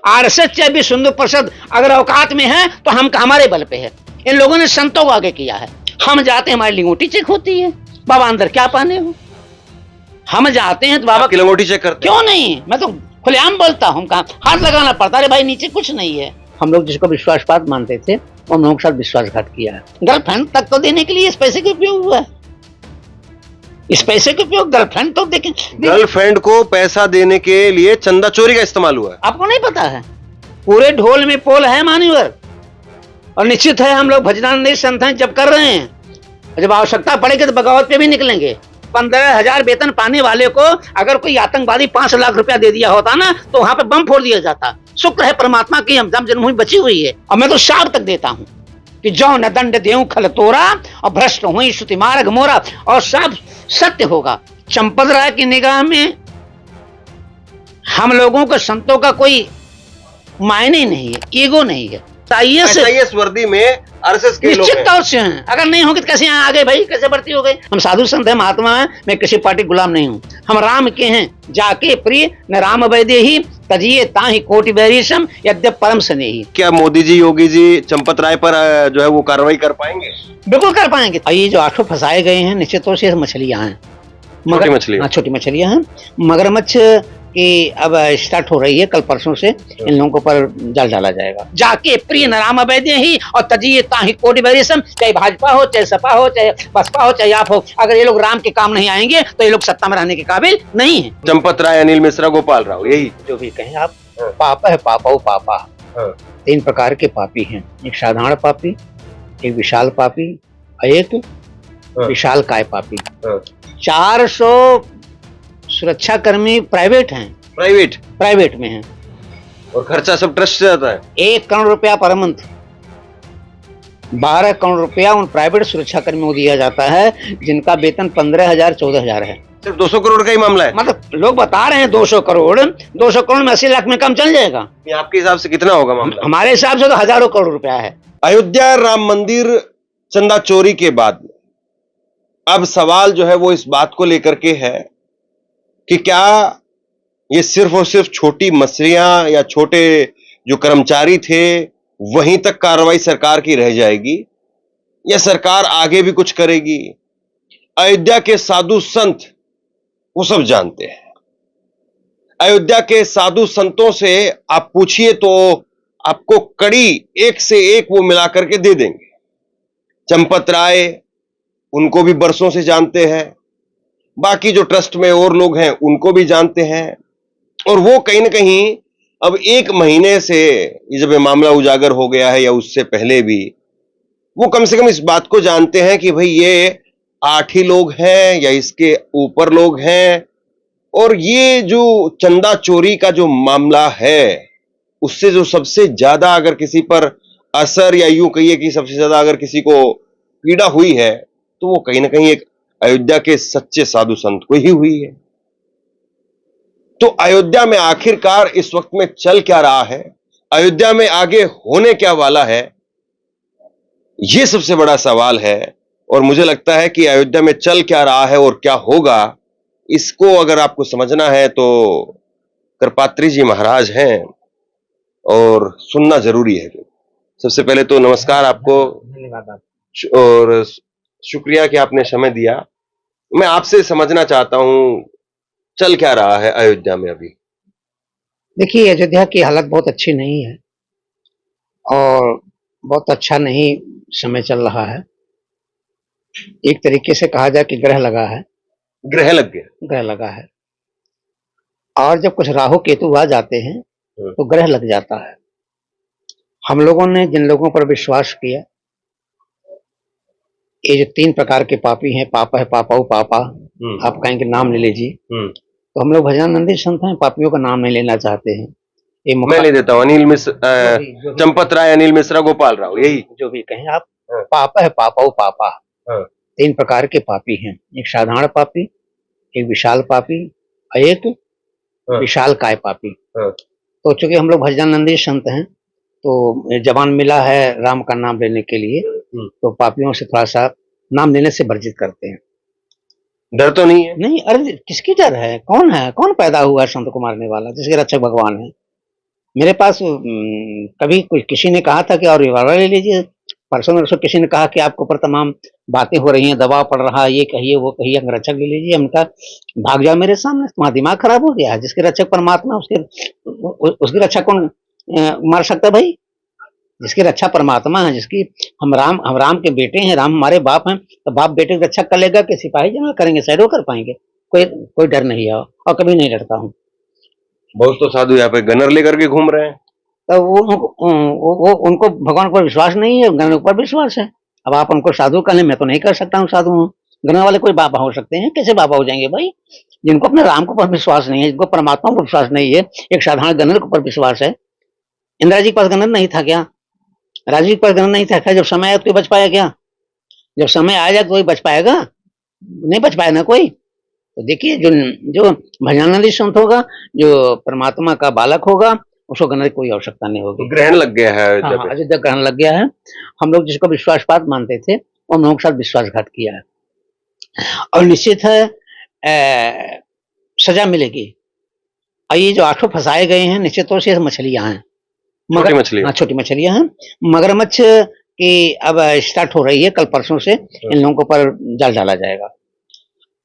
RSS चाहे विश्व हिंदू परिषद अगर औकात में है तो हम हमारे बल पे है। इन लोगों ने संतों को आगे किया है। हम जाते हैं हमारी लिंगोटी चेक होती है, बाबा अंदर क्या पाने हो। हम जाते हैं तो बाबा की लंगोटी चेक करते क्यों नहीं, मैं तो खुलेआम बोलता हूँ, कहा हाथ लगाना पड़ता, अरे भाई नीचे कुछ नहीं है। हम लोग जिसको विश्वासपात मानते थे वो हम लोगों के साथ विश्वासघात किया है। गर्लफ्रेंड तक तो देने के लिए इस पैसे का उपयोग हुआ है। इस पैसे के उपयोग गर्लफ्रेंड तो देखें, गर्लफ्रेंड को पैसा देने के लिए चंदा चोरी का इस्तेमाल हुआ है। आपको नहीं पता है? पूरे ढोल में पोल है मान्यवर, और निश्चित है हम लोग भजनानंद संस्थान जब कर रहे हैं, जब आवश्यकता पड़ेगी तो बगावत पे भी निकलेंगे। 15,000 वेतन पाने वाले को अगर कोई आतंकवादी 5 लाख रुपया दे दिया होता ना तो वहां पे बम फोड़ दिया जाता। शुक्र है परमात्मा की हम जन्मभूमि बची हुई है। और मैं तो शाप तक देता हूं कि जो न दंड देऊं खल तोरा और भ्रष्ट हुई श्रुति मार्ग मोरा, और सब सत्य होगा। चंपत राय की निगाह में हम लोगों को संतों का कोई मायने नहीं है, ईगो नहीं है। आईएएस वर्दी में आरएसएस के लोग निश्चित तौर से हैं। अगर नहीं होंगे तो कैसे यहाँ आ गए भाई, कैसे भर्ती हो गए? हम साधु संत हैं, महात्मा हैं, मैं किसी पार्टी गुलाम नहीं हूँ। हम राम के हैं, जाके प्रिय न राम वैद्य ही तजिए ताहि कोटि बैरिशम यद्यप परम स्नेही। क्या मोदी जी, योगी जी चंपत राय पर जो है वो कार्रवाई कर पाएंगे? बिल्कुल कर पाएंगे। ये जो 8 फंसाए गए हैं निश्चित तौर से मछलियां हैं, छोटी मछलियां। छोटी मछलियां हैं। मगरमच्छ की अब स्टार्ट हो रही है, कल परसों से इन लोगों पर जाल डाला जाएगा। जाके प्रिय न राम वैद्य ही और तजिए ताहि कोटि बैरिशम, चाहे भाजपा हो, चाहे सपा हो, चाहे बसपा हो, चाहे आप हो, अगर ये लोग राम के काम नहीं आएंगे तो ये लोग सत्ता में रहने के काबिल नहीं है। चंपत राय, अनिल मिश्रा, गोपाल राव, यही जो भी कहें आप। पापा है पापा पापा 3 प्रकार के पापी हैं, एक साधारण पापी, एक विशाल पापी, एक विशाल काय पापी। 400 सुरक्षा कर्मी प्राइवेट हैं, प्राइवेट में हैं, और खर्चा सब ट्रस्ट से जाता है। 1 करोड़ रुपया पर मंथ, 12 करोड़ रुपया उन प्राइवेट सुरक्षा कर्मियों को दिया जाता है जिनका वेतन 15,000 14,000 है। सिर्फ 200 करोड़ का ही मामला है? मतलब लोग बता रहे हैं 200 करोड़, 200 करोड़ में 80 लाख में कम चल जाएगा। आपके हिसाब से कितना होगा मामला? हमारे हिसाब से तो हजारों करोड़ रुपया है। अयोध्या राम मंदिर चंदा चोरी के बाद अब सवाल जो है वो इस बात को लेकर के है कि क्या ये सिर्फ और सिर्फ छोटी मछलियां या छोटे जो कर्मचारी थे वहीं तक कार्रवाई सरकार की रह जाएगी, या सरकार आगे भी कुछ करेगी? अयोध्या के साधु संत वो सब जानते हैं। अयोध्या के साधु संतों से आप पूछिए तो आपको कड़ी एक से एक वो मिला करके दे देंगे। चंपत राय, उनको भी बरसों से जानते हैं, बाकी जो ट्रस्ट में और लोग हैं उनको भी जानते हैं, और वो कहीं ना कहीं अब 1 महीने से जब ये मामला उजागर हो गया है या उससे पहले भी, वो कम से कम इस बात को जानते हैं कि भाई ये 8 ही लोग हैं या इसके ऊपर लोग हैं, और ये जो चंदा चोरी का जो मामला है उससे जो सबसे ज्यादा अगर किसी पर असर, या यूं कहिए कि सबसे ज्यादा अगर किसी को पीड़ा हुई है तो वो कहीं ना कहीं एक अयोध्या के सच्चे साधु संत को ही हुई है। तो अयोध्या में आखिरकार इस वक्त में चल क्या रहा है, अयोध्या में आगे होने क्या वाला है, यह सबसे बड़ा सवाल है। और मुझे लगता है कि अयोध्या में चल क्या रहा है और क्या होगा, इसको अगर आपको समझना है तो कृपात्री जी महाराज हैं और सुनना जरूरी है। सबसे पहले तो नमस्कार आपको, धन्यवाद और शुक्रिया कि आपने समय दिया। मैं आपसे समझना चाहता हूं चल क्या रहा है अयोध्या में अभी। देखिए, अयोध्या की हालत बहुत अच्छी नहीं है और बहुत अच्छा नहीं समय चल रहा है। एक तरीके से कहा जाए कि ग्रह लगा है, ग्रह लग गया, ग्रह लगा है। और जब कुछ राहु केतु आ जाते हैं तो ग्रह लग जाता है। हम लोगों ने जिन लोगों पर विश्वास किया, ये जो 3 प्रकार के पापी हैं, पापा है पापा पापा, आप कहेंगे नाम ले लीजिए, तो हम लोग भजनानंदी संत हैं, पापियों का नाम नहीं लेना चाहते हैं। ये मैं ले देता हूँ, अनिल मिश्र, चंपत राय, अनिल मिश्रा, गोपाल राव, यही जो भी कहें आप। पापा है पापा पापा 3 प्रकार के पापी हैं, एक साधारण पापी, एक विशाल पापी, एक विशाल काय पापी। तो चूंकि हम लोग भजनानंदी संत हैं तो जवान मिला है राम का नाम लेने के लिए, तो पापियों से थोड़ा सा नाम लेने से वर्जित करते हैं। डर तो नहीं है? नहीं, अरे किसकी डर है? कौन पैदा हुआ है संत को मारने वाला, जिसके रक्षक भगवान है? मेरे पास कभी कोई किसी ने कहा था कि और रिवॉल्वर ले लीजिए, परसों नरसों किसी ने कहा कि आपके ऊपर तमाम बातें हो रही हैं, दबाव पड़ रहा है, ये कहिए वो कहिए, अंगरक्षक ले लीजिए। हमने कहा भाग जाओ मेरे सामने, तुम्हारा दिमाग खराब हो गया है। जिसके रक्षक परमात्मा, उसकी रक्षा कौन मार सकता है भाई? जिसकी रक्षा परमात्मा है, जिसकी हम राम के बेटे हैं, राम हमारे बाप हैं, तो बाप बेटे की रक्षा कर लेगा कि सिपाही जमा करेंगे, शैडो कर पाएंगे? कोई डर नहीं है और कभी नहीं डरता हूँ। बहुत तो साधु यहाँ पे गनर लेकर के घूम रहे हैं। तो वो उनको भगवान पर विश्वास नहीं है, गणों पर विश्वास है। अब आप उनको साधु कह लें, मैं तो नहीं कर सकता हूँ साधु हूँ। गणों वाले कोई बाबा हो सकते हैं? कैसे बाबा हो जाएंगे भाई? जिनको अपने राम को पर विश्वास नहीं है, जिनको परमात्मा को विश्वास नहीं है, एक साधारण गणर के ऊपर विश्वास है। इंदिरा जी के पास गणर नहीं था क्या? राजीव के पास गणर नहीं था क्या? जब समय आया तो बच पाया क्या? जब समय आ जाए कोई बच पाएगा? नहीं बच पाया ना कोई। तो देखिए, जो भजनानंदी संत होगा, जो परमात्मा का बालक होगा, उसको गणर की कोई आवश्यकता नहीं होगी। तो ग्रहण लग गया है हाँ, अयोध्या ग्रहण लग गया है। हम लोग जिसको विश्वासपात मानते थे, वो हम लोगों के साथ विश्वासघात किया है, और निश्चित है सजा मिलेगी। और ये जो 8 फंसाए गए हैं, निश्चित तौर से मछलियां हैं, छोटी मछली। हाँ, छोटी मछलियां हैं। मगरमच्छ की अब स्टार्ट हो रही है, कल परसों से इन लोगों के ऊपर जाल डाला जाएगा।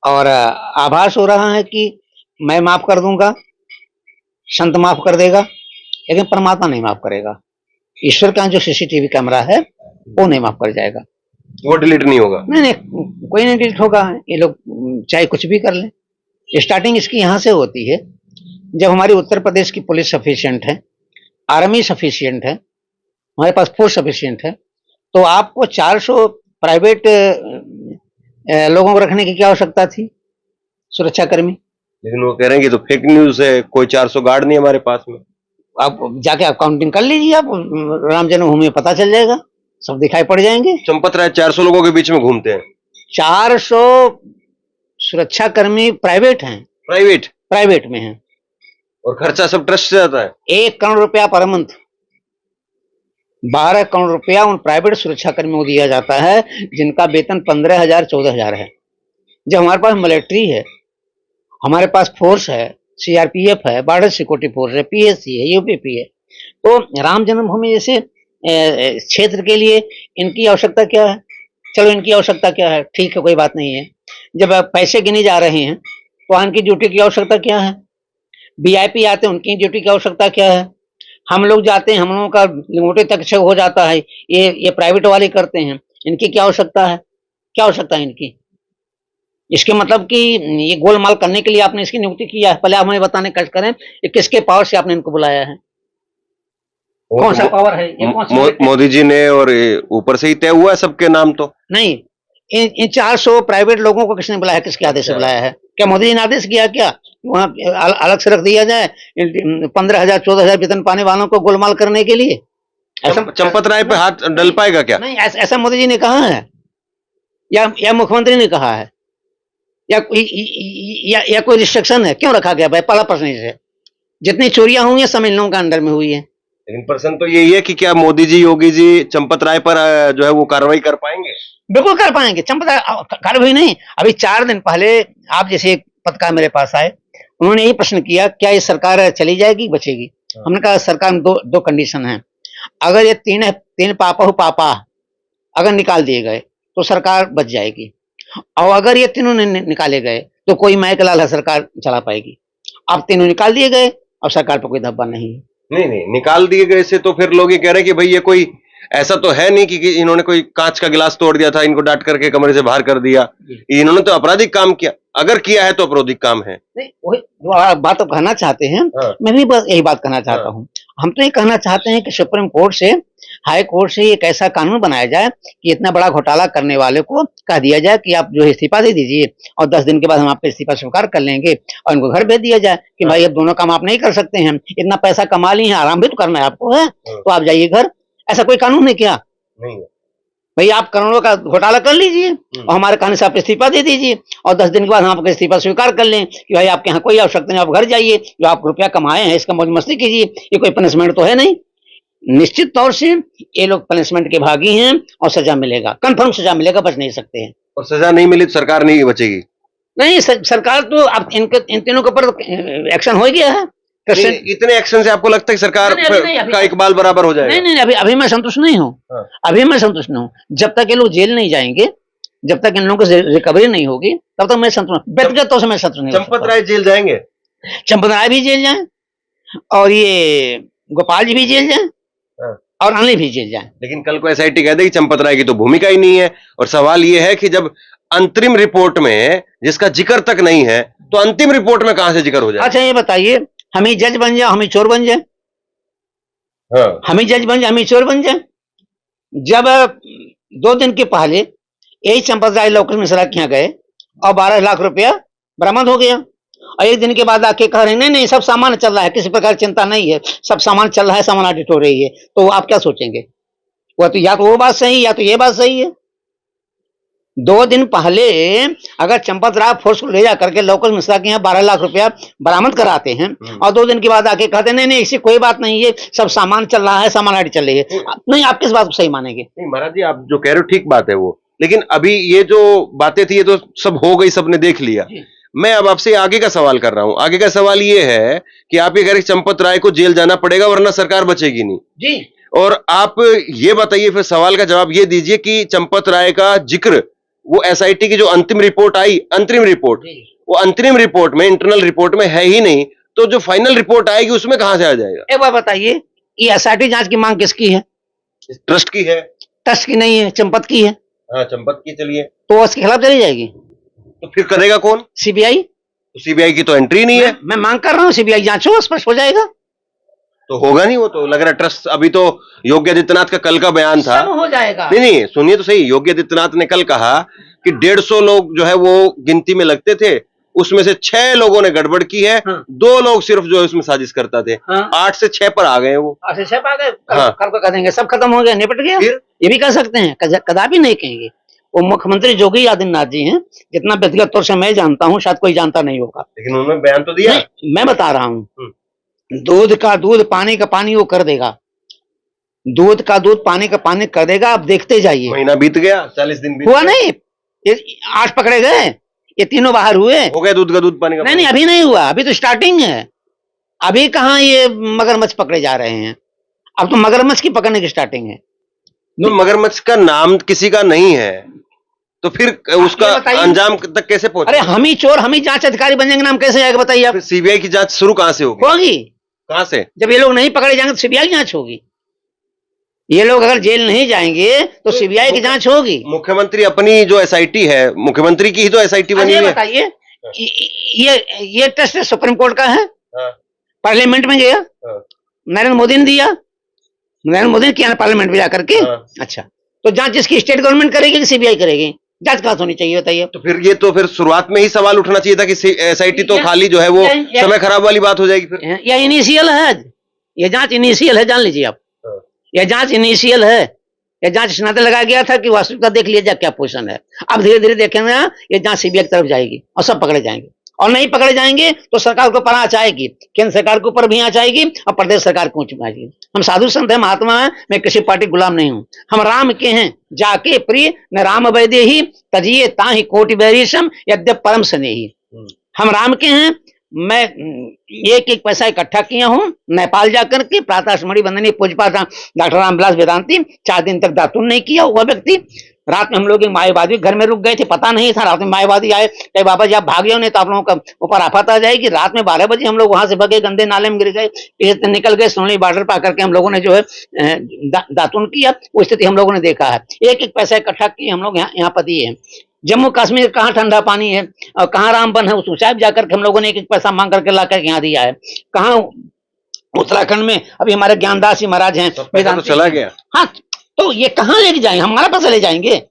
और आभास हो रहा है कि मैं माफ कर दूंगा, संत माफ कर देगा, लेकिन परमात्मा नहीं माफ करेगा। ईश्वर का जो सीसीटीवी कैमरा है वो नहीं माफ कर जाएगा, वो डिलीट नहीं होगा। नहीं, कोई नहीं डिलीट होगा। ये लोग चाहे कुछ भी कर लें। स्टार्टिंग इसकी यहाँ से होती है, जब हमारी उत्तर प्रदेश की पुलिस सफिशिएंट है, आर्मी सफिशिएंट है, हमारे पास फोर्स सफिशिएंट है, तो आपको 400 प्राइवेट लोगों को रखने की क्या आवश्यकता थी, सुरक्षाकर्मी? लेकिन वो कह रहे हैं कि तो फेक न्यूज है, कोई 400 गार्ड नहीं हमारे पास में। आप जाके आप काउंटिंग कर लीजिए, आप राम जन्मभूमि में पता चल जाएगा, सब दिखाई पड़ जाएंगे। चंपत राय 400 लोगों के बीच में घूमते हैं। 400 सुरक्षाकर्मी प्राइवेट हैं, प्राइवेट में हैं, और खर्चा सब ट्रस्ट से आता है। 1 करोड़ रुपया पर मंथ, 12 करोड़ रुपया उन प्राइवेट सुरक्षाकर्मियों को दिया जाता है, जिनका वेतन 15,000 14,000 है। जब हमारे पास मिलिट्री है, हमारे पास फोर्स है, सीआरपीएफ है, बॉर्डर सिक्योरिटी फोर्स है, पीएससी है, यूपीपी है, तो राम जन्मभूमि जैसे क्षेत्र के लिए इनकी आवश्यकता क्या है? चलो, इनकी आवश्यकता क्या है, ठीक है, कोई बात नहीं है। जब पैसे गिने जा रहे हैं तो इनकी ड्यूटी की आवश्यकता क्या है? वीआईपी आते हैं, उनकी ड्यूटी की आवश्यकता क्या है? हम लोग जाते हैं, हम लोगों का लिंगोटे तक से हो जाता है, ये प्राइवेट वाले करते हैं, इनकी क्या आवश्यकता है? क्या आवश्यकता है इनकी? इसके मतलब कि ये गोलमाल करने के लिए आपने इसकी नियुक्ति किया है? पहले आप हमें बताने कष्ट करें, ये किसके पावर से आपने इनको बुलाया है? कौन सा पावर है ये? कौन सा मोदी जी ने, और ऊपर से ही तय हुआ है सबके नाम? तो नहीं, इन 400 प्राइवेट लोगों को किसने बुलाया, किसके आदेश से बुलाया है? क्या मोदी जी ने आदेश किया क्या वहां अलग से रख दिया जाए 15,000 14,000 वेतन पाने वालों को गोलमाल करने के लिए? ऐसा चंपत राय पे हाथ डल पाएगा क्या? नहीं, ऐसा मोदी जी ने कहा है या मुख्यमंत्री ने कहा है, या कोई रिस्ट्रिक्शन है? क्यों रखा गया भाई? पहला प्रश्न है। जितनी चोरियां हुई हैं सब इन लोगों के अंडर में हुई है। लेकिन प्रश्न तो यही है कि क्या मोदी जी, योगी जी चंपत राय पर जो है वो कार्रवाई कर पाएंगे? बिल्कुल कर पाएंगे। चंपत राय कार्रवाई नहीं, अभी 4 दिन पहले आप जैसे एक पत्रकार मेरे पास आए, उन्होंने यही प्रश्न किया, क्या ये सरकार चली जाएगी, बचेगी? हमने कहा सरकार में दो कंडीशन है। अगर ये तीन पापा अगर निकाल दिए गए तो सरकार बच जाएगी, और अगर ये तीनों निकाले गए तो कोई माइक लाल सरकार चला पाएगी। अब तीनों निकाल दिए गए और सरकार पर कोई धब्बा नहीं है। नहीं, निकाल दिए गए से तो फिर लोग ये कह रहे हैं कि भाई ये कोई ऐसा तो है नहीं कि इन्होंने कोई कांच का गिलास तोड़ दिया था, इनको डांट करके कमरे से बाहर कर दिया। इन्होंने तो आपराधिक काम किया, अगर किया है तो आपराधिक काम है। नहीं, वही बात आप कहना चाहते हैं। हाँ। मैं भी बस यही बात कहना चाहता हूँ। हम तो ये कहना चाहते हैं कि सुप्रीम कोर्ट से, हाई कोर्ट से एक ऐसा कानून बनाया जाए कि इतना बड़ा घोटाला करने वाले को कह दिया जाए कि आप जो इस्तीफा दे दीजिए, और 10 दिन के बाद हम आपका इस्तीफा स्वीकार कर लेंगे, और इनको घर भेज दिया जाए कि भाई अब दोनों काम आप नहीं कर सकते हैं, इतना पैसा कमा ली है, आराम भी तो करना है आपको, है तो आप जाइए घर। ऐसा कोई कानून है क्या? नहीं है भाई, आप करोड़ों का घोटाला कर लीजिए और हमारे कहने से आप इस्तीफा दे दीजिए, और 10 दिन के बाद हम आपका इस्तीफा स्वीकार कर लें कि भाई आपके यहाँ कोई आवश्यकता नहीं, आप घर जाइए, जो आप रुपया कमाए हैं इसका मौज मस्ती कीजिए। ये कोई पनिशमेंट तो है नहीं। निश्चित तौर से ये लोग पनिशमेंट के भागी हैं और सजा मिलेगा, कंफर्म सजा मिलेगा, बच नहीं सकते हैं। और सजा नहीं मिली तो सरकार नहीं बचेगी? नहीं, सरकार तो अब इन तीनों के ऊपर एक्शन हो गया है। इतने एक्शन से आपको लगता है कि सरकार का इकबाल बराबर हो जाएगा? नहीं, अभी मैं संतुष्ट नहीं हूँ। हाँ। अभी मैं संतुष्ट नहीं हूँ। जब तक ये लोग जेल नहीं जाएंगे, जब तक इन लोगों की रिकवरी नहीं होगी, तब तक मैं संतुष्ट, व्यक्तिगत तौर से मैं संतुष्ट नहीं। चंपत राय जेल जाएंगे? चंपत राय भी जेल जाए और ये गोपाल जी भी जेल जाए और अनिल भी जेल जाए। लेकिन कल को एसआईटी कह दे कि चंपत राय की तो भूमिका ही नहीं है, और सवाल ये है कि जब अंतरिम रिपोर्ट में जिसका जिक्र तक नहीं है, तो अंतिम रिपोर्ट में कहां से जिक्र हो जाए? अच्छा ये बताइए, हम ही जज बन जाए, हम ही चोर बन जाए? हाँ। हम ही जज बन जाए, हम ही चोर बन जाए? जब 2 दिन के पहले यही चंपत राय लोकल मिश्रा के यहाँ गए और 12 लाख रुपया बरामद हो गया, और 1 दिन के बाद आके कह रहे हैं नहीं सब सामान चल रहा है, किसी प्रकार चिंता नहीं है, सब सामान चल रहा है, सामान ऑडिट हो रही है। तो आप क्या सोचेंगे? वह तो या तो वो बात सही, या तो ये बात सही है। 2 दिन पहले अगर चंपत राय फोर्स को ले जा करके लोकल मिश्रा के यहाँ 12 लाख रुपया बरामद कराते हैं, और 2 दिन के बाद आके कहते हैं नहीं इससे कोई बात नहीं है, सब सामान चल रहा है, सामान ऑडिट चल रही है। नहीं, आप किस बात को सही मानेंगे? नहीं महाराज जी, आप जो कह रहे हो ठीक बात है वो, लेकिन अभी ये जो बातें थी ये तो सब हो गई, सबने देख लिया। मैं अब आपसे आगे का सवाल कर रहा हूं। आगे का सवाल ये है कि आप ये कह रहे चंपत राय को जेल जाना पड़ेगा वरना सरकार बचेगी नहीं जी। और आप ये बताइए, फिर सवाल का जवाब ये दीजिए कि चंपत राय का जिक्र वो एसआईटी की जो अंतिम रिपोर्ट आई, अंतरिम रिपोर्ट, वो अंतरिम रिपोर्ट में, इंटरनल रिपोर्ट में है ही नहीं, तो जो फाइनल रिपोर्ट आएगी उसमें कहां से आ जाएगा? एक बार बताइए, ये एसआईटी जांच की मांग किसकी है? ट्रस्ट की है। ट्रस्ट की नहीं है, चंपत की है। हाँ, चंपत की। चलिए, तो उसके खिलाफ चली जाएगी, तो फिर करेगा कौन? सीबीआई। तो सीबीआई की तो एंट्री नहीं है। मैं मांग कर रहा हूँ सीबीआई जांचो, स्पष्ट हो जाएगा। तो होगा नहीं, वो तो लग रहा है ट्रस्ट। अभी तो योगी आदित्यनाथ का कल का बयान था, सब हो जाएगा। नहीं सुनिए तो सही, योगी आदित्यनाथ ने कल कहा कि 150 लोग जो है वो गिनती में लगते थे, उसमें से 6 लोगों ने गड़बड़ की है। हाँ। 2 लोग सिर्फ जो है उसमें साजिश करता थे। हाँ। 8 से 6 पर आ गए वो। 8 से 6 पर आ गए। कल को कह देंगे सब खत्म हो गया, निपट गया, ये भी कह सकते हैं, कदापि नहीं कहेंगे। वो मुख्यमंत्री योगी आदित्यनाथ जी हैं, जितना व्यक्तिगत तौर से मैं जानता हूँ, शायद कोई जानता नहीं होगा, लेकिन उन्होंने बयान तो दिया। मैं बता रहा हूँ, दूध का दूध, पानी का पानी वो कर देगा। दूध का दूध, पानी का पानी कर देगा। आप देखते जाइए। महीना बीत गया, 40 दिन बीत हुआ नहीं, 8 पकड़े गए, ये तीनों बाहर हुए, हो गया दूध का दूध, पानी का पानी। नहीं अभी नहीं हुआ, अभी तो स्टार्टिंग है। अभी कहाँ ये मगरमच्छ पकड़े जा रहे हैं, अब तो मगरमच्छ की पकड़ने की स्टार्टिंग है। तो मगरमच्छ का नाम किसी का नहीं है, तो फिर उसका अंजाम तक कैसे पहुंचे? अरे हम ही चोर, हम ही जांच अधिकारी बन जाएंगे, नाम कैसे आएगा बताइए आप? सीबीआई की जांच शुरू कहां से होगी? कहां से? जब ये लोग नहीं पकड़े जाएंगे तो सीबीआई जांच होगी। ये लोग अगर जेल नहीं जाएंगे तो सीबीआई की जांच होगी। मुख्यमंत्री अपनी जो एसआईटी है, मुख्यमंत्री की ही तो एसआईटी बनी है। बताइए, ये टेस्ट सुप्रीम कोर्ट का है। पार्लियामेंट में गया, नरेंद्र मोदी ने दिया, नरेंद्र मोदी ने किया पार्लियामेंट में जाकर के। अच्छा, तो जांच जिसकी स्टेट गवर्नमेंट करेगी कि सीबीआई करेगी? जांच कहां होनी चाहिए बताइए? तो फिर ये तो फिर शुरुआत में ही सवाल उठना चाहिए था कि एसआईटी तो खाली जो है वो समय खराब वाली बात हो जाएगी। फिर यह इनिशियल है, ये जांच इनिशियल है, जान लीजिए आप। यह जांच इनिशियल है, यह जांच स्नातक लगाया गया था कि वास्तविकता देख लिया क्या पोजीशन है। अब धीरे धीरे देखेंगे ये जांच सीबीआई की तरफ जाएगी और सब पकड़े जाएंगे, और नहीं पकड़े जाएंगे तो सरकार को ऊपर आँच आएगी, केंद्र सरकार के ऊपर भी आँच आएगी और प्रदेश सरकार को ऊँच आएगी। हम साधु संत हैं, महात्मा हैं, मैं किसी पार्टी गुलाम नहीं हूं। हम राम के हैं, जाके प्रिय न राम वैदे ही तजिए ताहि कोटि बैरिशम यद्यप परम स्नेही। हम राम के हैं। मैं 1-1 पैसा इकट्ठा किया हूं नेपाल जाकर के। प्रातः स्मृति वंदनीय पूज्यपाद डॉक्टर रामविलास वेदांती 4 दिन तक दातुन नहीं किया हुआ व्यक्ति। रात में हम लोग मायावादी घर में रुक गए थे, पता नहीं था। रात में मायावादी आए, कहे बाबा जी आप भाग गए नहीं तो आप लोगों का ऊपर आफत आ जाएगी। रात में 12 बजे हम लोग वहां से भगे, गंदे नाले में गिर गए, निकल गए। सोनली बॉर्डर पर आकर के हम लोगों ने जो है दातुन किया। वो स्थिति हम लोगों ने देखा है। 1-1 पैसा इकट्ठा किए हम लोग यहाँ पर दिए हैं। जम्मू कश्मीर कहाँ ठंडा पानी है और कहाँ रामबन है, उस ऊंचाई जाकर के हम लोगों ने 1-1 पैसा मांग करके ला करके यहाँ दिया है। कहाँ उत्तराखंड में अभी हमारे ज्ञानदास जी महाराज हैं, तो चला गया। हाँ, तो ये कहाँ लेके जाएंगे? हमारा पैसा ले जाएंगे,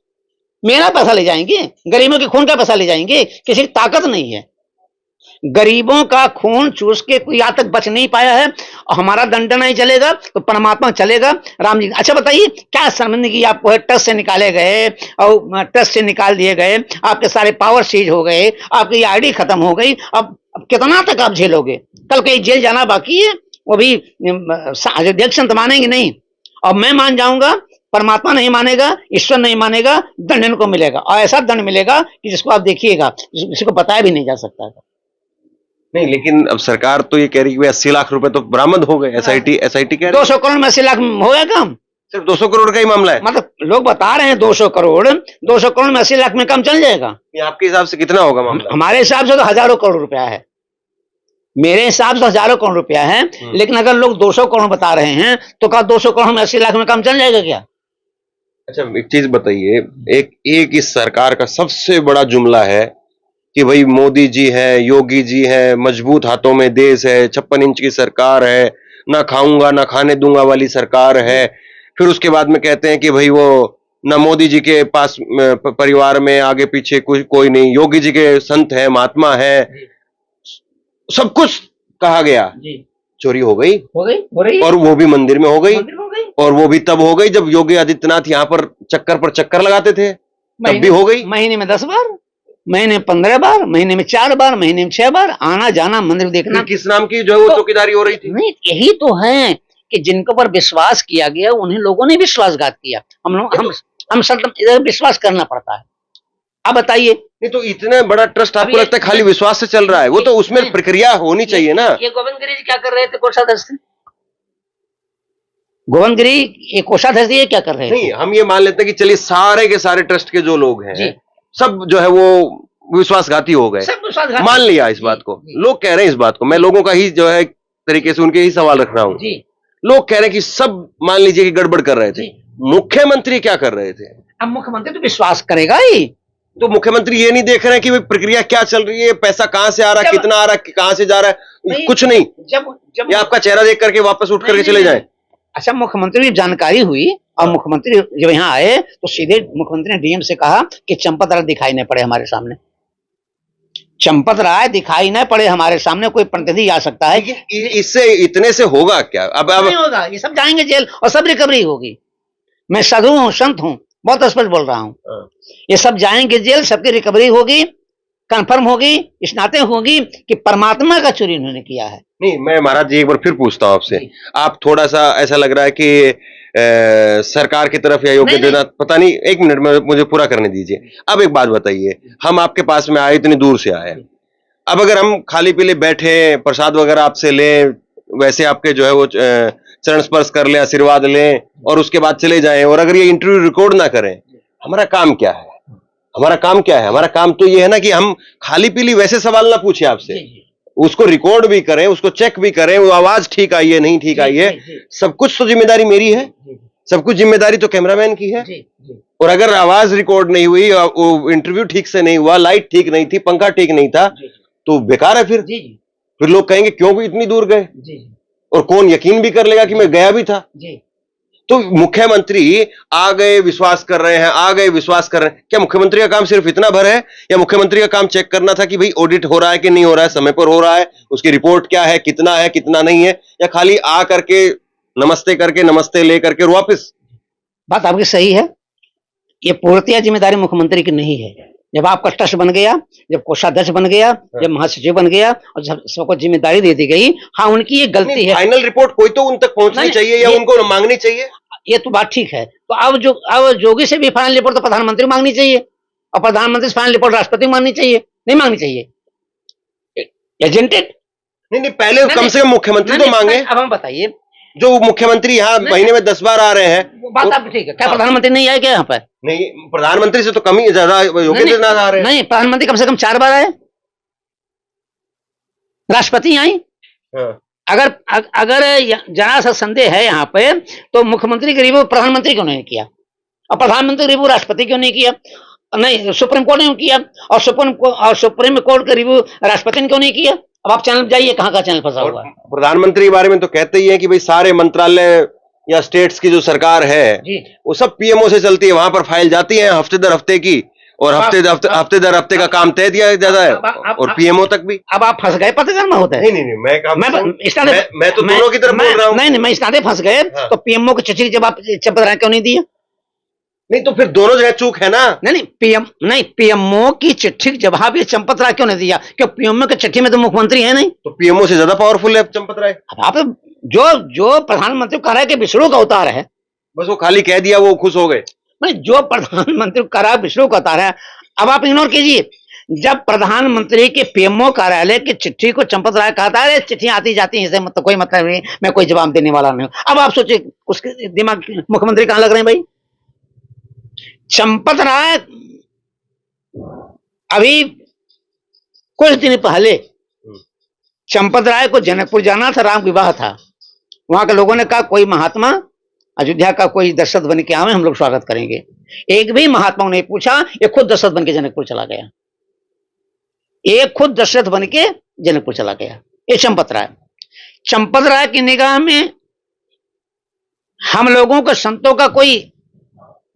मेरा पैसा ले जाएंगे, गरीबों के खून का पैसा ले जाएंगे? किसी की ताकत नहीं है। गरीबों का खून चूस के कोई आज तक बच नहीं पाया है, और हमारा दंड नहीं चलेगा तो परमात्मा चलेगा, राम जी। अच्छा बताइए, क्या शर्मिंदगी आपको है? ट्रस्ट से निकाले गए और ट्रस्ट से निकाल दिए गए, आपके सारे पावर सीज हो गए, आपकी आईडी खत्म हो गई। अब कितना तक आप झेलोगे? कल कहीं जेल जाना बाकी है, वो भी अध्यक्ष संत मानेंगे नहीं, और मैं मान जाऊंगा, परमात्मा नहीं मानेगा, ईश्वर नहीं मानेगा, दंड इनको मिलेगा। और ऐसा दंड मिलेगा कि जिसको आप देखिएगा, जिसको बताया भी नहीं जा सकता है। नहीं, लेकिन अब सरकार तो ये कह रही है कि 80 लाख रुपए तो बरामद हो गए। एसआईटी कह रही 200 करोड़ में 80 लाख हो गया काम। सिर्फ 200 करोड़ का ही मामला है। मतलब लोग बता रहे हैं 200 करोड़ में 80 लाख में काम चल जाएगा। ये आपके हिसाब से कितना होगा मामला? हमारे हिसाब से तो हजारों करोड़ रुपया है, मेरे हिसाब से हजारों करोड़ रुपया है। लेकिन अगर लोग 200 करोड़ बता रहे हैं तो क्या 200 करोड़ में 80 लाख में काम चल जाएगा क्या? अच्छा, एक चीज बताइए, एक इस सरकार का सबसे बड़ा जुमला है कि भाई मोदी जी है, योगी जी है, मजबूत हाथों में देश है, 56 इंच की सरकार है, ना खाऊंगा ना खाने दूंगा वाली सरकार है। फिर उसके बाद में कहते हैं कि भाई वो ना मोदी जी के पास परिवार में आगे पीछे कोई नहीं, योगी जी के संत है, महात्मा है, सब कुछ कहा गया। चोरी हो रही है। और वो भी मंदिर में हो गई। और वो भी तब हो गई जब योगी आदित्यनाथ यहाँ पर चक्कर लगाते थे, तब भी हो गई। महीने में 10 बार, महीने में 15 बार, महीने में 4 बार, महीने में 6 बार आना जाना मंदिर देखना। किस नाम की जो है वो चौकीदारी हो रही थी? नहीं, यही तो है कि जिनके ऊपर विश्वास किया गया उन्हीं लोगों ने विश्वासघात किया। हम सब विश्वास करना पड़ता है। अब बताइए। नहीं तो इतना बड़ा ट्रस्ट आपको लगता है खाली विश्वास से चल रहा है? वो तो उसमें प्रक्रिया होनी चाहिए ना। ये गोविंद गिरी जी क्या कर रहे थे? कोषाध्यक्ष थे गोविंद गिरी, ये कोषाध्यक्ष ये क्या कर रहे थे? नहीं, हम ये मान लेते हैं कि चलिए सारे के सारे ट्रस्ट के जो लोग हैं सब जो है वो विश्वासघाती हो गए, मान लिया इस बात को। लोग कह रहे हैं इस बात को, मैं लोगों का ही जो है तरीके से उनके ही सवाल रख रहा हूं। लोग कह रहे हैं कि सब मान लीजिए कि गड़बड़ कर रहे थे, मुख्यमंत्री क्या कर रहे थे? अब मुख्यमंत्री तो विश्वास करेगा ही। तो मुख्यमंत्री ये नहीं देख रहे हैं कि प्रक्रिया क्या चल रही है, पैसा कहां से आ रहा है, कितना आ रहा है, कहां से जा रहा है, कुछ नहीं। जब या आपका चेहरा देख करके वापस उठ करके चले जाए। अच्छा, मुख्यमंत्री की जानकारी हुई और मुख्यमंत्री जब यहाँ आए तो सीधे मुख्यमंत्री ने डीएम से कहा कि चंपत राय दिखाई नहीं पड़े हमारे सामने, चंपत राय दिखाई नहीं पड़े हमारे सामने, कोई प्रतिनिधि आ सकता है। इससे इतने से होगा क्या? अब नहीं होगा, ये सब जाएंगे जेल और सब रिकवरी होगी। मैं साधु हूँ, संत हूँ, बहुत स्पष्ट बोल रहा हूँ। ये सब जाएंगे जेल, सबकी रिकवरी होगी, कंफर्म होगी, इस नाते होगी कि परमात्मा का चोरी उन्होंने किया है। नहीं, मैं महाराज जी एक बार फिर पूछता हूं आपसे, आप थोड़ा सा ऐसा लग रहा है कि सरकार की तरफ या योगी आदित्यनाथ, पता नहीं, 1 मिनट में मुझे पूरा करने दीजिए। अब एक बात बताइए, हम आपके पास में आए, इतनी दूर से आए, अब अगर हम खाली पीले बैठे प्रसाद वगैरह आपसे लें, वैसे आपके जो है वो चरण स्पर्श कर लें, आशीर्वाद लें और उसके बाद चले जाएं, और अगर ये इंटरव्यू रिकॉर्ड ना करें, हमारा काम क्या है? हमारा काम क्या है? हमारा काम तो ये है ना कि हम खाली पीली वैसे सवाल ना पूछे आपसे, उसको रिकॉर्ड भी करें, उसको चेक भी करें, वो आवाज ठीक आई है नहीं ठीक आई है, सब कुछ तो जिम्मेदारी मेरी है, सब कुछ जिम्मेदारी तो कैमरामैन की है। और अगर आवाज रिकॉर्ड नहीं हुई, वो इंटरव्यू ठीक से नहीं हुआ, लाइट ठीक नहीं थी, पंखा ठीक नहीं था, तो बेकार है। फिर लोग कहेंगे क्यों भी इतनी दूर गए, और कौन यकीन भी कर लेगा कि मैं गया भी था। तो मुख्यमंत्री आ गए विश्वास कर रहे हैं, आ गए विश्वास कर रहे हैं। क्या मुख्यमंत्री का काम सिर्फ इतना भर है, या मुख्यमंत्री का काम चेक करना था कि भाई ऑडिट हो रहा है कि नहीं हो रहा है, समय पर हो रहा है, उसकी रिपोर्ट क्या है, कितना नहीं है, या खाली आ करके नमस्ते ले करके और वापस? बात आपकी सही है, ये पूर्णतः जिम्मेदारी मुख्यमंत्री की नहीं है। जब आपका ट्रस्ट बन गया, जब कोषाध्यक्ष बन गया, जब महासचिव बन गया और जब सबको जिम्मेदारी दे दी गई, हाँ उनकी ये गलती है। फाइनल रिपोर्ट कोई तो उन तक पहुंचनी चाहिए या उनको मांगनी चाहिए। ये तो बात ठीक है। तो अब जोगी से भी फाइनल रिपोर्ट तो प्रधानमंत्री मांगनी चाहिए, और प्रधानमंत्री से फाइनल रिपोर्ट राष्ट्रपति मांगनी चाहिए, नहीं मांगनी चाहिए? एजेंटेड नहीं, पहले कम से कम मुख्यमंत्री तो मांगे। अब हम बताइए, जो मुख्यमंत्री यहाँ महीने में 10 बार आ रहे हैं, वो बात आप ठीक है। क्या प्रधानमंत्री नहीं आए क्या यहाँ पर? नहीं, प्रधानमंत्री से तो कम ही ज्यादा योगी आदित्यनाथ आ रहे हैं। नहीं, प्रधानमंत्री कम से कम 4 बार आए, राष्ट्रपति आई। अगर जरा सा संदेह है यहाँ पे, तो मुख्यमंत्री का रिव्यू प्रधानमंत्री क्यों नहीं किया, और प्रधानमंत्री रिव्यू राष्ट्रपति क्यों नहीं किया? नहीं, सुप्रीम कोर्ट ने किया, और सुप्रीम कोर्ट का रिव्यू राष्ट्रपति ने क्यों नहीं किया? अब आप चैनल जाइए, कहाँ का चैनल फंसा हुआ है। प्रधानमंत्री के बारे में तो कहते ही है कि भाई सारे मंत्रालय या स्टेट्स की जो सरकार है वो सब पीएमओ से चलती है, वहां पर फाइल जाती है हफ्ते दर हफ्ते की, और हफ्ते दर हफ्ते का काम तय दिया जाता है, और पीएमओ तक भी। अब आप फंस गए पत्रकार में होता है। नहीं, मैं तो दोनों की तरफ बोल रहा हूँ। नहीं, मैं इस नाते फंस गए, तो पीएमओ की चिट्ठी जब आप चंपत राय क्यों नहीं दिया? नहीं, तो फिर दोनों जगह चूक है ना। नहीं, पीएमओ की चिट्ठी जवाब ये चंपत राय क्यों नहीं दिया? क्यों पीएमओ की चिट्ठी में तो मुख्यमंत्री है नहीं, तो पीएमओ से ज्यादा पावरफुल है चंपत राय। आप जो प्रधानमंत्री कह रहा है कि विष्णु का अवतार है, बस वो खाली कह दिया, वो खुश हो गए। नहीं, जो प्रधानमंत्री कह रहा है विष्णु का अवतार है, अब आप इग्नोर कीजिए। जब प्रधानमंत्री के पीएमओ कार्यालय की चिट्ठी को चंपत राय कहा था, अरे चिट्ठी आती जाती है, इससे मतलब कोई मतलब नहीं, मैं कोई जवाब देने वाला नहीं हूं। अब आप सोचिए उसके दिमाग मुख्यमंत्री कहां लग रहे हैं भाई। चंपत राय अभी कुछ दिन पहले चंपत राय को जनकपुर जाना था, राम विवाह था। वहां के लोगों ने कहा कोई महात्मा अयोध्या का कोई दशरथ बन के आवे, हम लोग स्वागत करेंगे। एक भी महात्मा ने पूछा, ये खुद दशरथ बन के जनकपुर चला गया। एक खुद दशरथ बन के जनकपुर चला गया। ये चंपत राय। चंपत राय की निगाह में हम लोगों का, संतों का कोई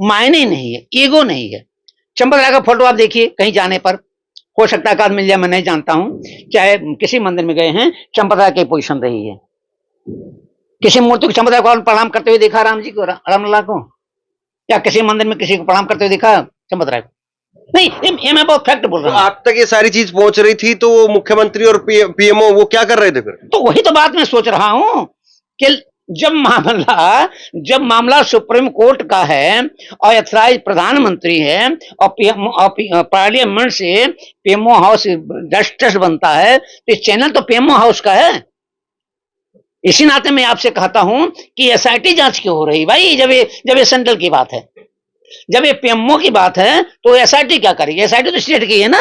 मायने नहीं है, ईगो नहीं है। चंपत राय का फोटो आप देखिए कहीं जाने पर, हो सकता है मिल जाए, मैं नहीं जानता हूं। चाहे किसी मंदिर में गए हैं, चंपत राय की पोजीशन रही है। किसी मूर्ति को चंपत राय को प्रणाम करते हुए देखा राम जी को, रामलला को, या किसी मंदिर में किसी को प्रणाम करते हुए देखा चंपत राय को? नहीं, ये मैं बहुत फैक्ट बोल रहा हूं। आप तक ये सारी चीज पहुंच रही थी तो वो मुख्यमंत्री और पीएमओ वो क्या कर रहे थे फिर? तो वही तो बात मैं सोच रहा हूं कि जब मामला सुप्रीम कोर्ट का है और एथराइज प्रधानमंत्री है और पार्लियामेंट से पीएमओ हाउस जस्टिस बनता है, तो इस चैनल तो पीएमओ हाउस का है। इसी नाते मैं आपसे कहता हूं कि एसआईटी जांच क्यों हो रही भाई? जब ये सेंट्रल की बात है, जब ये पीएमओ की बात है, तो एसआईटी क्या करेगी? एसआईटी तो स्टेट की है ना।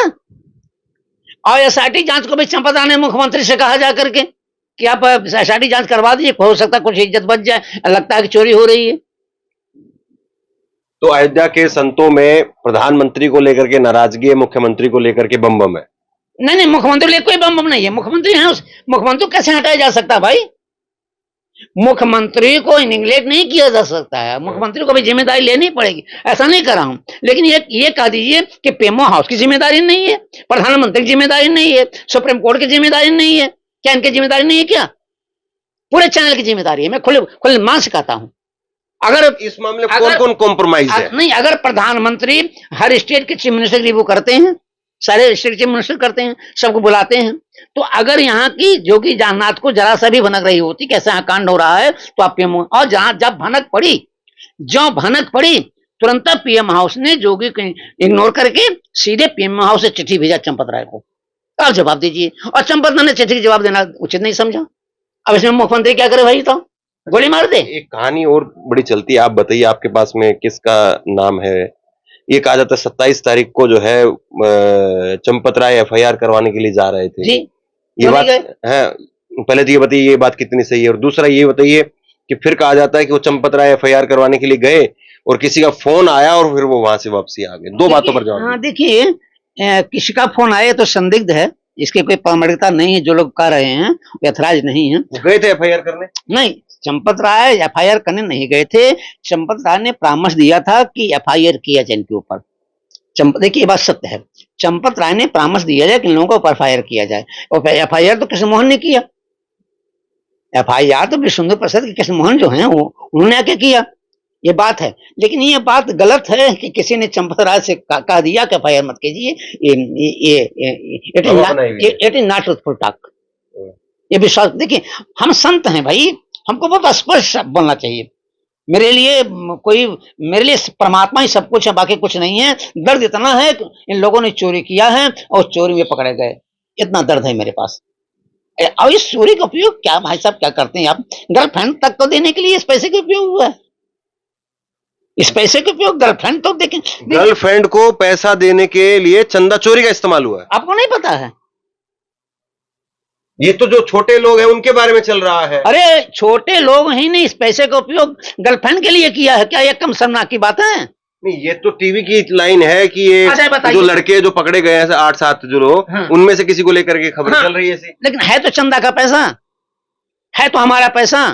और एसआईटी जांच को भी चंपत राय ने मुख्यमंत्री से कहा जा करके कि आप एसआईटी जांच करवा दीजिए, हो सकता है कुछ इज्जत बच जाए, लगता है कि चोरी हो रही है। तो अयोध्या के संतों में प्रधानमंत्री को लेकर के नाराजगी है, मुख्यमंत्री को लेकर के बम बम है? नहीं, मुख्यमंत्री लेकर कोई बम बम नहीं है। मुख्यमंत्री है, उस मुख्यमंत्री को कैसे हटाया जा सकता है भाई? मुख्यमंत्री को निगलेक्ट नहीं किया जा सकता है, मुख्यमंत्री को भी जिम्मेदारी लेनी पड़ेगी, ऐसा नहीं कर रहा हूं। लेकिन ये कह दीजिए कि पीएमओ हाउस की जिम्मेदारी नहीं है, प्रधानमंत्री की जिम्मेदारी नहीं है, सुप्रीम कोर्ट की जिम्मेदारी नहीं है, क्या इनकी जिम्मेदारी नहीं है? क्या पूरे चैनल की जिम्मेदारी है? मैं खुले मान से कहता हूं। अगर इस मामले में कौन कॉम्प्रोमाइज है? नहीं, अगर प्रधानमंत्री हर स्टेट के चीफ मिनिस्टर रिव्यू करते हैं, सारे स्टेट चीफ मिनिस्टर करते हैं, सबको बुलाते हैं, तो अगर यहाँ की योगी जगन्नाथ को जरा सा भी भनक रही होती कैसे यहाँ कांड हो रहा है, तो आप पीएम, और जहां जब भनक पड़ी तुरंत पीएम हाउस ने योगी को इग्नोर करके सीधे पीएम हाउस से चिट्ठी भेजा चंपत राय को, आप जवाब दीजिए। और चंपत राय ने चिट्ठी का जवाब देना उचित नहीं समझा। अब इसमें मुख्यमंत्री क्या करे भाई? तो गोली मार दे। एक कहानी और बड़ी चलती है, आप बताइए आपके पास में किसका नाम है? ये कहा जाता है 27 तारीख को जो है चंपत राय एफआईआर करवाने के लिए जा रहे थे जी। ये बात है, पहले तो ये बताइए ये बात कितनी सही है, और दूसरा ये बताइए कि फिर कहा जाता है कि वो चंपत राय एफआईआर करवाने के लिए गए और किसी का फोन आया और फिर वो वहां से वापसी आ गए। दो बातों पर जवाब। हाँ देखिए, किसी का फोन आया तो संदिग्ध है, इसकी कोई प्रामाणिकता नहीं है। जो लोग कह रहे हैं एतराज नहीं है। गए थे एफआईआर करने? नहीं, चंपत राय एफआईआर करने नहीं गए थे। चंपत राय ने परामर्श दिया था कि एफआईआर किया जाए इनके ऊपर। देखिए ये बात सत्य है, चंपत राय ने परामर्श दिया जाए कि इन लोगों को एफआईआर किया जाए, और एफआईआर तो कृष्ण मोहन ने किया। एफआईआर तो विष्णु प्रसाद के कृष्ण मोहन जो है उन्होंने आके किया, ये बात है। लेकिन ये बात गलत है कि किसी ने चंपत राय से कह दिया कि एफआईआर मत कीजिए, it is not truthful talk. ये विश्वास, देखिए हम संत हैं भाई, हमको बहुत स्पष्ट बोलना चाहिए। मेरे लिए परमात्मा ही सब कुछ है, बाकी कुछ नहीं है। दर्द इतना है कि इन लोगों ने चोरी किया है और चोरी में पकड़े गए, इतना दर्द है मेरे पास। और इस चोरी का उपयोग क्या भाई साहब क्या करते हैं आप? गर्लफ्रेंड तक तो देने के लिए इस पैसे का उपयोग हुआ है। इस पैसे के उपयोग गर्लफ्रेंड तो देखें, गर्लफ्रेंड को पैसा देने के लिए चंदा चोरी का इस्तेमाल हुआ है। आपको नहीं पता है? ये तो जो छोटे लोग हैं उनके बारे में चल रहा है। अरे छोटे लोग ही नहीं, इस पैसे का उपयोग गर्लफ्रेंड के लिए किया है। क्या ये कम शर्मनाक की बात है? नहीं, ये तो टीवी की लाइन है कि ये जो लड़के जो पकड़े गए हैं 8-7 जो लोग, उनमें से किसी को लेकर के खबर चल रही है ऐसी। लेकिन है तो चंदा का पैसा, है तो हमारा पैसा।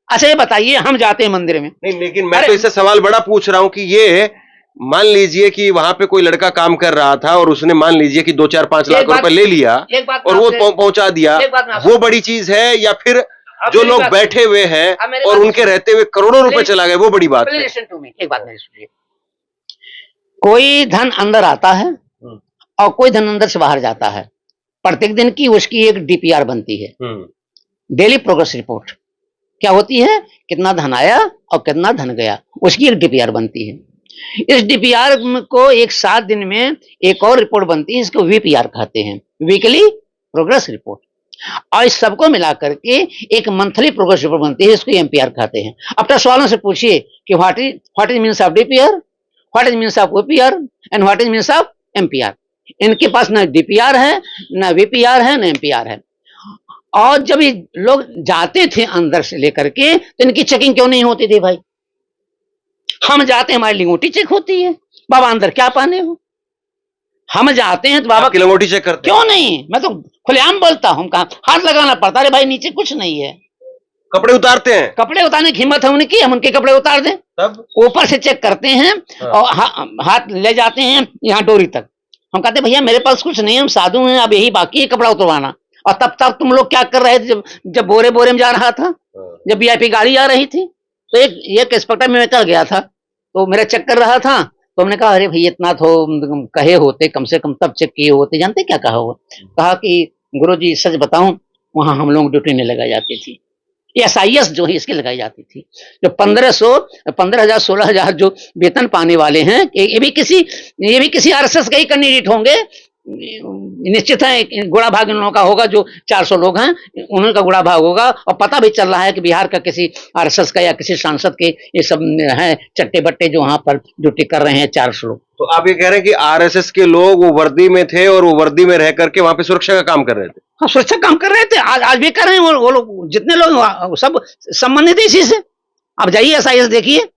अच्छा ये बताइए, हम जाते हैं मंदिर में। नहीं, लेकिन मैं तो इससे सवाल बड़ा पूछ रहा हूं कि ये मान लीजिए कि वहां पे कोई लड़का काम कर रहा था और उसने मान लीजिए कि 2-4-5 लाख रुपए ले लिया और वो पहुंचा दिया, वो बड़ी चीज है? या फिर जो लोग बैठे हुए हैं और उनके रहते हुए करोड़ों रुपए चला गए, वो बड़ी बात है? एक बात मेरी सुनिए, कोई धन अंदर आता है और कोई धन अंदर से बाहर जाता है। प्रत्येक दिन की उसकी एक डीपीआर बनती है, डेली प्रोग्रेस रिपोर्ट। क्या होती है? कितना धन आया और कितना धन गया, उसकी एक डीपीआर बनती है। इस डीपीआर को एक 7 दिन में एक और रिपोर्ट बनती है, इसको वीपीआर कहते हैं, वीकली प्रोग्रेस रिपोर्ट। और इस सबको मिला करके एक मंथली प्रोग्रेस रिपोर्ट बनती है, इसको एमपीआर कहते हैं। अब तो सवालों से पूछिए कि what is means of DPR, what is means of OPR and what is means of MPR. इनके पास ना डीपीआर है, ना वीपीआर है, ना एमपीआर है। और जब ये लोग जाते थे अंदर से लेकर के, तो इनकी चेकिंग क्यों नहीं होती थी भाई? हम जाते हैं, हमारी लिंगोटी चेक होती है, बाबा अंदर क्या पहने हो। हम जाते हैं तो बाबा आपकी लंगोटी चेक करते क्यों नहीं? मैं तो खुलेआम बोलता हूं, कहा हाथ लगाना पड़ता, अरे भाई नीचे कुछ नहीं है। कपड़े उतारते हैं, कपड़े उतारने की हिम्मत है उनकी, हम उनके कपड़े उतार दें? तब ऊपर से चेक करते हैं और हाथ ले जाते हैं यहाँ डोरी तक। हम कहते भैया मेरे पास कुछ नहीं है, हम साधु हैं, अब यही बाकी है कपड़ा उतरवाना। और तब तुम लोग क्या कर रहे थे जब बोरे बोरे में जा रहा था, जब वीआईपी गाड़ी आ रही थी, तो एक इंस्पेक्टर में चल गया था, तो मेरा चेक कर रहा था। तो हमने कहा अरे भैया इतना तो कहे होते, कम से कम तब चेक किए होते। जानते क्या कहा हुआ? कहा कि गुरुजी सच बताऊं, वहां हम लोग ड्यूटी नहीं लगाई जाती थी, एसआईएस जो है इसकी लगाई जाती थी। जो 15,000 16,000 जो वेतन पाने वाले हैं, ये भी किसी आरएसएस के ही कैंडिडेट होंगे, निश्चित है। गुड़ा भाग इन लोगों का होगा, जो 400 लोग हैं उन्हीं का गुड़ा भाग होगा। और पता भी चल रहा है कि बिहार का किसी आरएसएस का या किसी सांसद के ये सब है चट्टे बट्टे जो वहां पर ड्यूटी कर रहे हैं 400 लोग। तो आप ये कह रहे हैं कि आरएसएस के लोग वो वर्दी में थे और वो वर्दी में रह करके वहां पे सुरक्षा का काम कर रहे थे? हाँ, सुरक्षा काम कर रहे थे, आज भी कर रहे हैं वो लोग, जितने लोग सब संबंधित है इसी से। आप जाइए एसआईएस देखिए,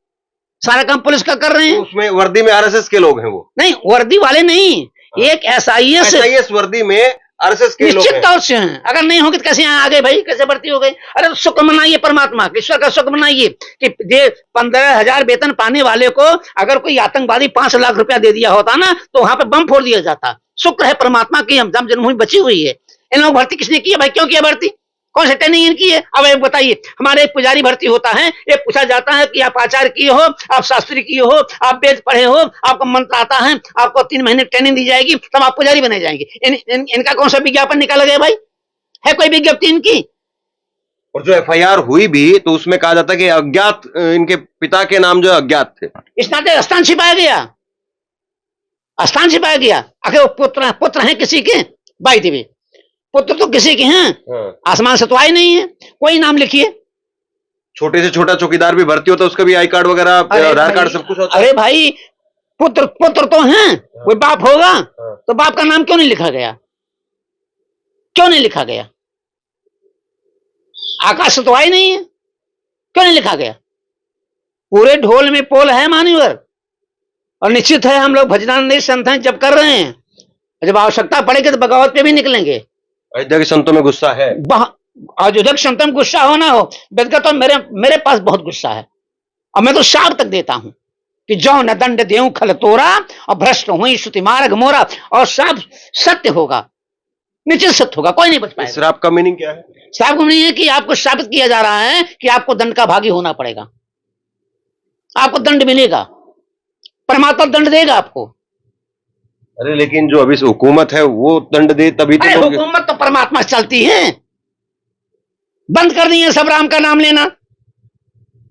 सारा काम पुलिस का कर रहे हैं। तो उसमें वर्दी में आरएसएस के लोग हैं? वो नहीं, वर्दी वाले नहीं, एक एसआईएस वर्दी में आरएसएस के लोग निश्चित तौर से हैं। अगर नहीं होगी तो कैसे यहाँ आ गए भाई, कैसे भर्ती हो गए? अरे तो शुक्र मनाइए परमात्मा, ईश्वर का शुक्र मनाइए कि 15,000 वेतन पाने वाले को अगर कोई आतंकवादी 5 लाख रुपया दे दिया होता ना, तो वहां पे बम फोड़ दिया जाता। शुक्र है परमात्मा की हम जन्मभूमि बची हुई है। इन लोग भर्ती किसने की है भाई? क्यों किया भर्ती? कौन से ट्रेनिंग इनकी है? अब एक बताइए, हमारे एक पुजारी भर्ती होता है, ये पूछा जाता है कि आप आचार्य किए हो, आप शास्त्री किए हो, आप वेद पढ़े हो, आपको मंत्र आता है, आपको 3 महीने ट्रेनिंग दी जाएगी, तब आप पुजारी बने जाएंगे। इनका कौन सा विज्ञापन निकाला गया भाई? है कोई विज्ञप्ति इनकी? और जो एफआईआर हुई भी तो उसमें कहा जाता है कि अज्ञात, इनके पिता के नाम जो अज्ञात थे। इस नाते स्थान छिपाया गया, स्थान छिपाया गया। आखिर वो पुत्र हैं किसी के? बाई देवी पुत्र तो किसी के हैं, आसमान से तो आए नहीं है। कोई नाम लिखिए। छोटे से छोटा चौकीदार भी भर्ती होता है, उसका भी आई कार्ड वगैरह, आधार कार्ड सब कुछ होता है। अरे भाई पुत्र तो हैं, कोई बाप होगा, तो बाप का नाम क्यों नहीं लिखा गया? क्यों नहीं लिखा गया? आकाश से तो आए नहीं है, क्यों नहीं लिखा गया? पूरे ढोल में पोल है मान्यवर। और निश्चित है हम लोग भजनानंद संस्थान जब कर रहे हैं, जब आवश्यकता पड़ेगी तो बगावत पे भी निकलेंगे। अयोध्या के संतों में गुस्सा है, अयोध्या के संतों में गुस्सा होना हो, वेदका तो मेरे पास बहुत गुस्सा है। और मैं तो शाप तक देता हूं कि जो न दंड देऊं खल तोरा, और भ्रष्ट हुई श्रुति मार्ग मोरा। और शाप सत्य होगा, निश्चित सत्य होगा, कोई नहीं बच पाएगा। श्राप का मीनिंग क्या है? श्राप का मीनिंग है कि आपको शापित किया जा रहा है कि आपको दंड का भागी होना पड़ेगा, आपको दंड मिलेगा, परमात्मा दंड देगा आपको। अरे लेकिन जो अभी हुकूमत है वो दंड दे तभी तो लोग... हुकूमत तो परमात्मा से चलती है। बंद कर दिए सब राम का नाम लेना।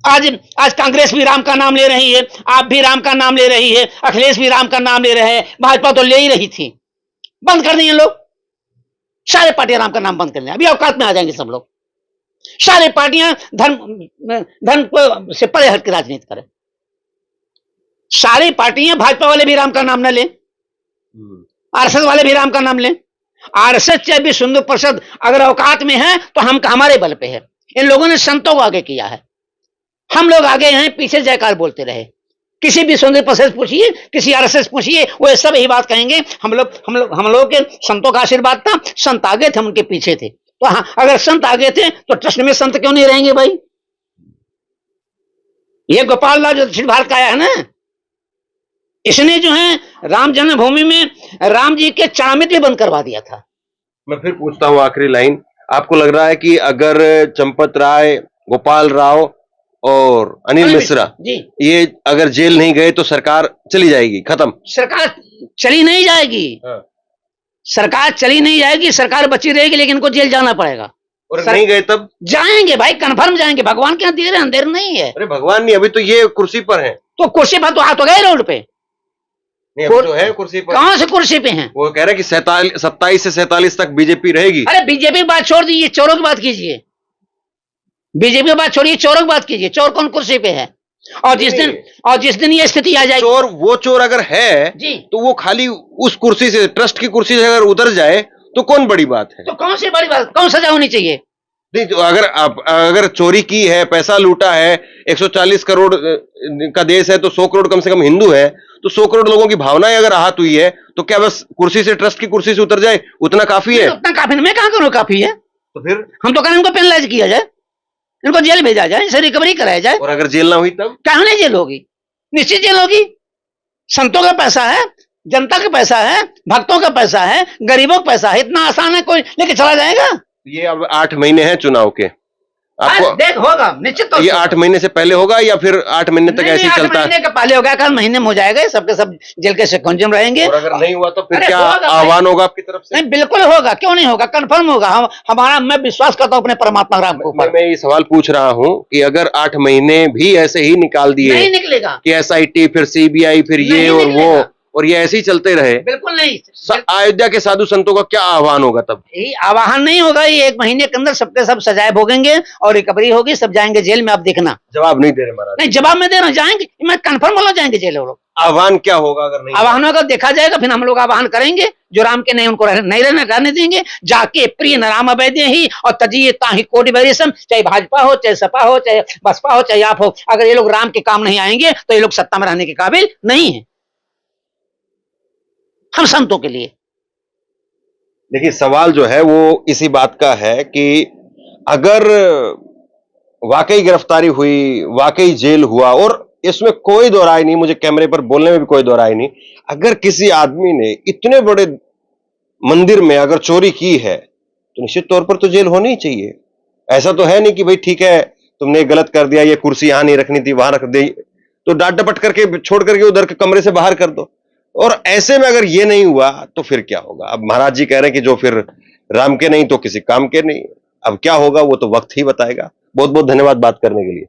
आज कांग्रेस भी राम का नाम ले रही है, आप भी राम का नाम ले रही है, अखिलेश भी राम का नाम ले रहे हैं, भाजपा तो ले ही रही थी। बंद कर दिए लोग, सारे पार्टियां राम का नाम बंद कर लें, अभी औकात में आ जाएंगे सब लोग। सारे पार्टियां धर्म को से परे हट के राजनीति करें। सारी पार्टियां, भाजपा वाले भी राम का नाम न लें, आरएसएस वाले भी राम का नाम लें। आरएसएस चाहे भी सुंदर परिषद अगर औकात में है तो हम हमारे बल पे है। इन लोगों ने संतों को आगे किया है, हम लोग आगे हैं, पीछे जयकार बोलते रहे। किसी भी सुंदर परिषद पूछिए, किसी आरएसएस पूछिए, वो सब यही बात कहेंगे, हम लोग के संतों का आशीर्वाद था, संत आगे थे, हम उनके पीछे थे। तो हाँ, अगर संत आगे थे तो ट्रस्ट में संत क्यों नहीं रहेंगे भाई? ये गोपाल लाल जो दक्षिण भारत का आया है ना, इसने जो है राम जन्मभूमि में राम जी के चामित भी बंद करवा दिया था। मैं फिर पूछता हूं आखिरी लाइन, आपको लग रहा है कि अगर चंपत राय, गोपाल राव और अनिल मिश्रा जी ये अगर जेल नहीं गए तो सरकार चली जाएगी, खत्म? सरकार चली नहीं जाएगी, सरकार चली नहीं जाएगी, सरकार बची रहेगी, लेकिन इनको जेल जाना पड़ेगा। और नहीं गए तब? जाएंगे भाई, कन्फर्म जाएंगे, भगवान के यहाँ देर है, अंधेर नहीं है। अरे भगवान नहीं, अभी तो ये कुर्सी पर है। तो कुर्सी पर तो आ तो गए रोड पे। नहीं, अभी तो है कुर्सी पर। कहां से कुर्सी पे हैं? वो कह रहे कि 27 से 47 तक बीजेपी रहेगी। अरे बीजेपी की बात छोड़ दीजिए, चोरों की बात कीजिए। बीजेपी की बात छोड़िए, चोरों की बात कीजिए। चोर कौन कुर्सी पे है? और जिस दिन ये स्थिति आ जाएगी, वो चोर अगर है जी, तो वो खाली उस कुर्सी से, ट्रस्ट की कुर्सी से अगर उतर जाए तो कौन बड़ी बात है? तो कौन सी बड़ी बात, कौन सजा होनी चाहिए? नहीं, तो अगर चोरी की है, पैसा लूटा है, 140 करोड़ का देश है तो 100 करोड़ कम से कम हिंदू है, तो 100 करोड़ लोगों की भावनाएं अगर आहत हुई है तो क्या बस कुर्सी से, ट्रस्ट की कुर्सी से उतर जाए उतना काफी है? उतना काफी नहीं, मैं कहां करूं काफी है? तो फिर हम तो कहें इनको पेनलाइज किया जाए, इनको जेल भेजा जाए, इसे रिकवरी कराया जाए। और अगर जेल ना हुई तब? कहां नहीं जेल होगी? निश्चित जेल होगी। संतों का पैसा है, जनता का पैसा है, भक्तों का पैसा है, गरीबों का पैसा है, इतना आसान है कोई लेके चला जाएगा? ये अब 8 महीने हैं चुनाव के, आपको देख होगा निश्चित तौर ये से। 8 महीने से पहले होगा या फिर 8 महीने तक ऐसे ही 8 चलता है? महीने के पहले होगा, कल महीने में हो जाएगा, सबके सब जेल के शिकंजे में रहेंगे। और अगर नहीं हुआ तो फिर अरे क्या होगा भाई। आह्वान होगा आपकी तरफ से? नहीं, बिल्कुल होगा, क्यों नहीं होगा, कंफर्म होगा। हमारा, मैं विश्वास करता हूं अपने परमात्मा राम के ऊपर। मैं ये सवाल पूछ रहा हूं कि अगर 8 महीने भी ऐसे ही निकाल दिए नहीं निकलेगा, कि एसआईटी, फिर सीबीआई, फिर ये नहीं और वो, निकलेगा। और ये ऐसे ही चलते रहे, बिल्कुल नहीं। अयोध्या के साधु संतों का क्या आह्वान होगा तब? यही आवाहन नहीं होगा, ये 1 महीने के अंदर सबके सब सजाए भोगेंगे और रिकवरी होगी, सब जाएंगे जेल में। आप देखना। जवाब नहीं दे रहे महाराज। नहीं, जवाब में दे रहा हूं, जाएंगे, मैं कंफर्म बोला, जाएंगे जेल वो लोग। आह्वान क्या होगा अगर नहीं? आह्वान होगा, देखा जाएगा, फिर हम लोग आह्वान करेंगे। जो राम के नहीं, उनको नहीं रहने देंगे। जाके प्रिय न राम अवैधे ही और तजिए ताहि कोटि वैरिसम, चाहे भाजपा हो, चाहे सपा हो, चाहे बसपा हो, चाहे आप हो, अगर ये लोग राम के काम नहीं आएंगे तो ये लोग सत्ता में रहने के काबिल नहीं है। हम संतों के लिए। देखिए, सवाल जो है वो इसी बात का है कि अगर वाकई गिरफ्तारी हुई, वाकई जेल हुआ, और इसमें कोई दो राय नहीं, मुझे कैमरे पर बोलने में भी कोई दो राय नहीं, अगर किसी आदमी ने इतने बड़े मंदिर में अगर चोरी की है तो निश्चित तौर पर तो जेल होनी ही चाहिए। ऐसा तो है नहीं कि भाई ठीक है तुमने गलत कर दिया, ये कुर्सी यहां नहीं रखनी थी, वहां रख दी, तो डांट डपट करके छोड़ करके उधर के कमरे से बाहर कर दो। और ऐसे में अगर ये नहीं हुआ तो फिर क्या होगा? अब महाराज जी कह रहे हैं कि जो फिर राम के नहीं तो किसी काम के नहीं। अब क्या होगा वो तो वक्त ही बताएगा। बहुत बहुत धन्यवाद बात करने के लिए।